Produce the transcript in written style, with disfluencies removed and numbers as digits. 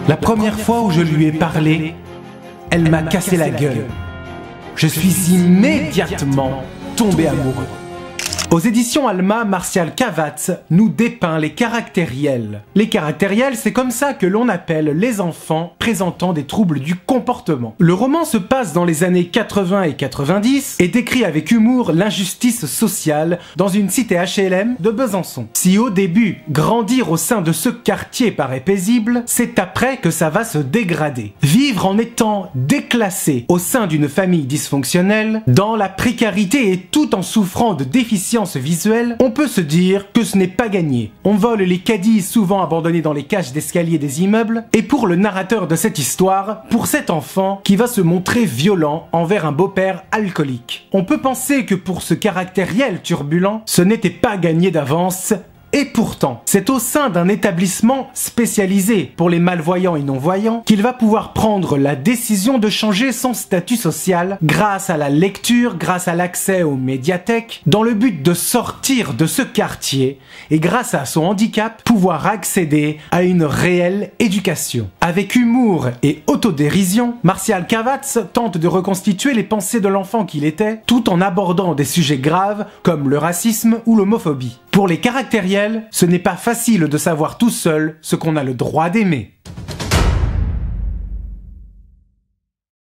La première fois où je lui ai parlé, elle m'a cassé la gueule. Je suis immédiatement tombé amoureux. Aux éditions Alma, Martial Cavatz nous dépeint les caractériels. Les caractériels, c'est comme ça que l'on appelle les enfants présentant des troubles du comportement. Le roman se passe dans les années 80 et 90 et décrit avec humour l'injustice sociale dans une cité HLM de Besançon. Si au début, grandir au sein de ce quartier paraît paisible, c'est après que ça va se dégrader. Vivre en étant déclassé au sein d'une famille dysfonctionnelle, dans la précarité et tout en souffrant de déficiences visuelle, on peut se dire que ce n'est pas gagné. On vole les caddies souvent abandonnés dans les cages d'escalier des immeubles, et pour le narrateur de cette histoire, pour cet enfant qui va se montrer violent envers un beau-père alcoolique. On peut penser que pour ce caractériel turbulent, ce n'était pas gagné d'avance. Et pourtant, c'est au sein d'un établissement spécialisé pour les malvoyants et non-voyants qu'il va pouvoir prendre la décision de changer son statut social grâce à la lecture, grâce à l'accès aux médiathèques, dans le but de sortir de ce quartier et grâce à son handicap, pouvoir accéder à une réelle éducation. Avec humour et autodérision, Martial Cavatz tente de reconstituer les pensées de l'enfant qu'il était, tout en abordant des sujets graves comme le racisme ou l'homophobie. Pour les caractériels, ce n'est pas facile de savoir tout seul ce qu'on a le droit d'aimer.